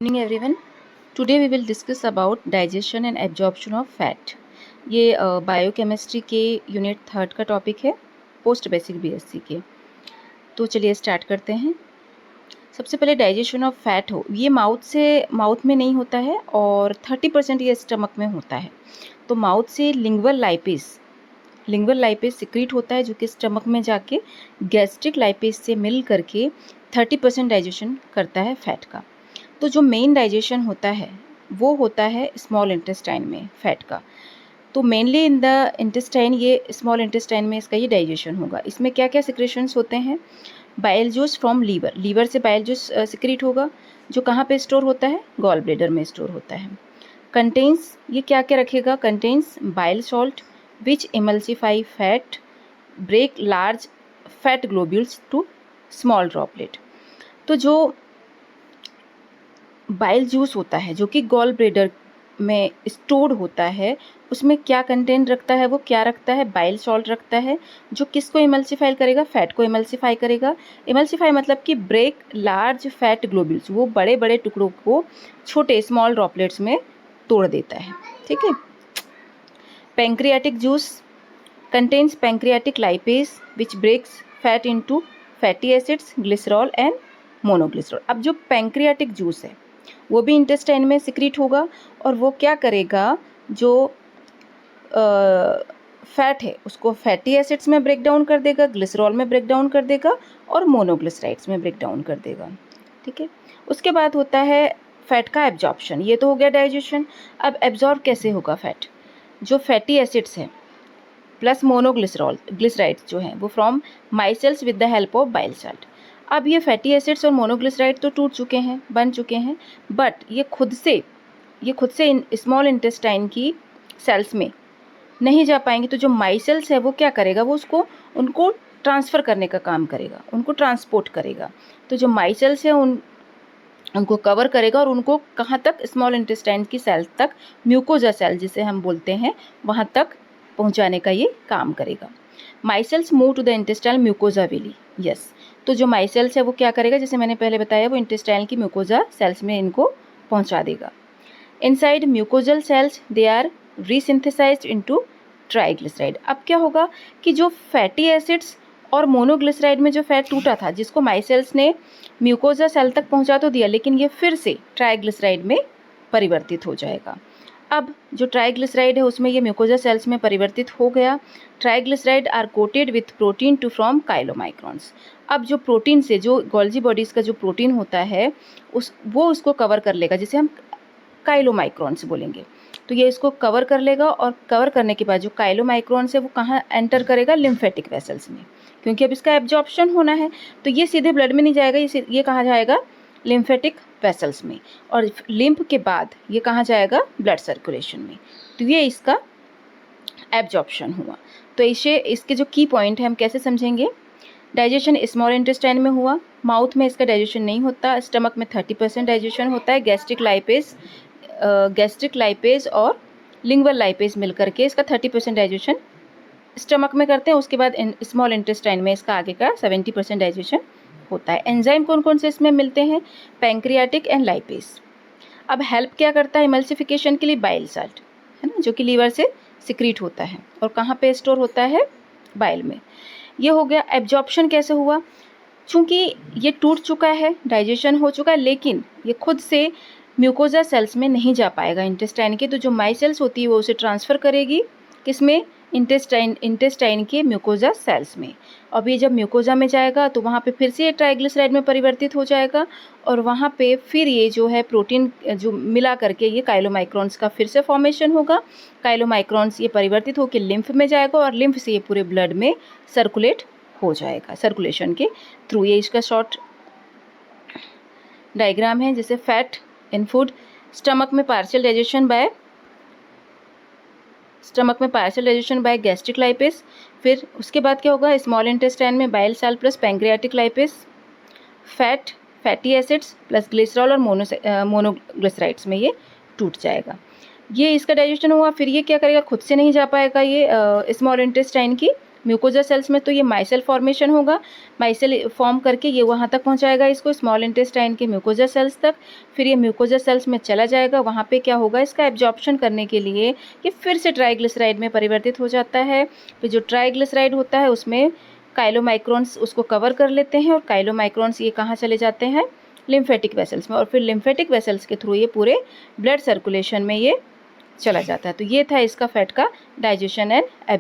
Morning everyone. Today we will discuss about digestion and absorption of fat. ये biochemistry के unit 3 का topic है, post basic BSc के। तो चलिए स्टार्ट करते हैं। सबसे पहले डाइजेशन ऑफ फैट ये माउथ में नहीं होता है और 30% ये स्टमक में होता है। तो माउथ से लिंगुअल लाइपेज सिक्रीट होता है जो कि स्टमक में जाके गैस्ट्रिक लाइपेज से मिल करके 30% डाइजेशन करता है फैट का। तो जो मेन डाइजेशन होता है वो होता है स्मॉल इंटेस्टाइन में फैट का। तो मेनली इन द इंटेस्टाइन, ये स्मॉल इंटेस्टाइन में इसका ही डाइजेशन होगा। इसमें क्या क्या सिक्रेशंस होते हैं? बाइल जूस फ्रॉम लीवर से बाइल जूस सिक्रीट होगा, जो कहाँ पे स्टोर होता है? गॉल ब्लेडर में स्टोर होता है। कंटेन्स, ये क्या क्या रखेगा? Contains bile salt which emulsify fat, break large fat globules to small droplet. तो जो बाइल जूस होता है जो कि गॉल ब्लेडर में स्टोर्ड होता है, उसमें क्या कंटेंट रखता है? वो क्या रखता है? बाइल सॉल्ट रखता है, जो किसको इमल्सिफाई करेगा? फैट को इमल्सिफाई करेगा। इमल्सिफाई मतलब कि ब्रेक लार्ज फैट ग्लोब्यूल्स, वो बड़े बड़े टुकड़ों को छोटे स्मॉल ड्रॉपलेट्स में तोड़ देता है। ठीक है। Pancreatic juice contains pancreatic lipase which breaks fat into fatty acids, glycerol and monoglycerol. अब जो पैंक्रियाटिक जूस है वो भी इंटेस्टाइन में सिक्रीट होगा और वो क्या करेगा? जो फैट है उसको फैटी एसिड्स में ब्रेक डाउन कर देगा, ग्लिसरॉल में ब्रेक डाउन कर देगा और मोनोग्लिसराइड्स में ब्रेक डाउन कर देगा। ठीक है। उसके बाद होता है फैट का एब्जॉर्प्शन। ये तो हो गया डाइजेशन। अब एब्जॉर्ब कैसे होगा फैट? जो फैटी एसिड्स हैं प्लस ग्लिसराइड्स जो हैं वो from micelles with the help of bile salt. अब ये फैटी एसिड्स और मोनोग्लिसराइड तो टूट चुके हैं, बन चुके हैं, बट ये खुद से स्मॉल इंटेस्टाइन की सेल्स में नहीं जा पाएंगे। तो जो माइसेल्स है वो क्या करेगा? वो उनको ट्रांसफ़र करने का काम करेगा, उनको ट्रांसपोर्ट करेगा। तो जो माइसेल्स है उनको कवर करेगा और उनको कहाँ तक? स्मॉल इंटेस्टाइन की सेल्स तक, म्यूकोजा सेल जिसे हम बोलते हैं, वहाँ तक पहुँचाने का ये काम करेगा। Micelles move to the intestinal mucosa villi. Yes. तो जो माइसेल्स है वो क्या करेगा? जैसे मैंने पहले बताया, वो इंटेस्टाइनल की म्यूकोजा सेल्स में इनको पहुँचा देगा। Inside mucosal cells they are resynthesized into triglyceride. अब क्या होगा कि जो फैटी एसिड्स और मोनोग्लिसराइड में जो फैट टूटा था, जिसको माइसेल्स ने म्यूकोजा सेल तक पहुंचा तो दिया, लेकिन ये फिर से ट्राइग्लिसराइड में परिवर्तित हो जाएगा। अब जो ट्राइग्लिसराइड है उसमें ये म्यूकोजा सेल्स में परिवर्तित हो गया। Triglyceride are coated with protein to form chylomicrons. अब जो प्रोटीन से, जो गोल्जी बॉडीज़ का जो प्रोटीन होता है वो उसको कवर कर लेगा, जिसे हम काइलोमाइक्रॉन्स बोलेंगे। तो ये इसको कवर कर लेगा और कवर करने के बाद जो काइलोमाइक्रॉन्स है वो कहाँ एंटर करेगा? लिम्फेटिक वेसल्स में, क्योंकि अब इसका एब्जॉर्प्शन होना है। तो ये सीधे ब्लड में नहीं जाएगा, ये कहाँ जाएगा? लिम्फेटिक वेसल्स में। और लिम्फ के बाद ये कहाँ जाएगा? ब्लड सर्कुलेशन में। तो ये इसका एब्जॉर्प्शन हुआ। तो इसके जो की पॉइंट है हम कैसे समझेंगे? डाइजेशन स्मॉल इंटेस्टाइन में हुआ, माउथ में इसका डाइजेशन नहीं होता, स्टमक में 30% डाइजेशन होता है। गैस्ट्रिक लाइपेज और लिंगुअल लाइपेज मिलकर के इसका 30% डाइजेशन स्टमक में करते हैं। उसके बाद स्मॉल इंटेस्टाइन में इसका आगे का 70% डाइजेशन होता है। एंजाइम कौन कौन से इसमें मिलते हैं? Pancreatic and lipase. अब हेल्प क्या करता है इमल्सिफिकेशन के लिए? बाइल साल्ट, है ना, जो कि लीवर से सिक्रीट होता है और कहाँ पे स्टोर होता है? बाइल में। ये हो गया। एब्जॉर्प्शन कैसे हुआ? चूँकि ये टूट चुका है, डाइजेशन हो चुका है, लेकिन ये खुद से म्यूकोजा सेल्स में नहीं जा पाएगा इंटेस्टाइन के। तो जो माइसेल्स होती है वो उसे ट्रांसफ़र करेगी किसमें? इंटेस्टाइन के म्यूकोजा सेल्स में। अब ये जब म्यूकोजा में जाएगा तो वहाँ पे फिर से ये ट्राइग्लिसराइड में परिवर्तित हो जाएगा और वहाँ पे फिर ये जो है प्रोटीन जो मिला करके ये काइलोमाइक्रॉन्स का फिर से फॉर्मेशन होगा। काइलोमाइक्रॉन्स ये परिवर्तित होकर लिम्फ में जाएगा और लिम्फ से ये पूरे ब्लड में सर्कुलेट हो जाएगा, सर्कुलेशन के थ्रू। ये इसका शॉर्ट डायग्राम है। जैसे फैट इन फूड, स्टमक में partial digestion by gastric lipase. फिर उसके बाद क्या होगा? स्मॉल इंटेस्टाइन में bile salt plus pancreatic lipase, fatty acids plus glycerol और मोनोग्लिसराइड्स में ये टूट जाएगा। ये इसका डाइजेशन हुआ। फिर ये क्या करेगा? खुद से नहीं जा पाएगा ये स्मॉल इंटेस्टाइन की म्यूकोजा सेल्स में तो ये माइसेल फॉर्मेशन होगा, माइसेल फॉर्म करके ये वहाँ तक पहुँचाएगा इसको स्मॉल इंटेस्टाइन के म्यूकोजा सेल्स तक। फिर ये म्यूकोजा सेल्स में चला जाएगा, वहाँ पे क्या होगा, इसका एब्जॉर्प्शन करने के लिए ये फिर से ट्राइग्लिसराइड में परिवर्तित हो जाता है। फिर जो ट्राइग्लिसराइड होता है उसमें काइलोमाइक्रोन्स उसको कवर कर लेते हैं और काइलोमाइक्रोन्स ये कहाँ चले जाते हैं, लिम्फेटिक वेसल्स में, और फिर लिम्फेटिक वेसल्स के थ्रू ये पूरे ब्लड सर्कुलेशन में ये चला जाता है। तो ये था इसका फैट का डाइजेशन एंड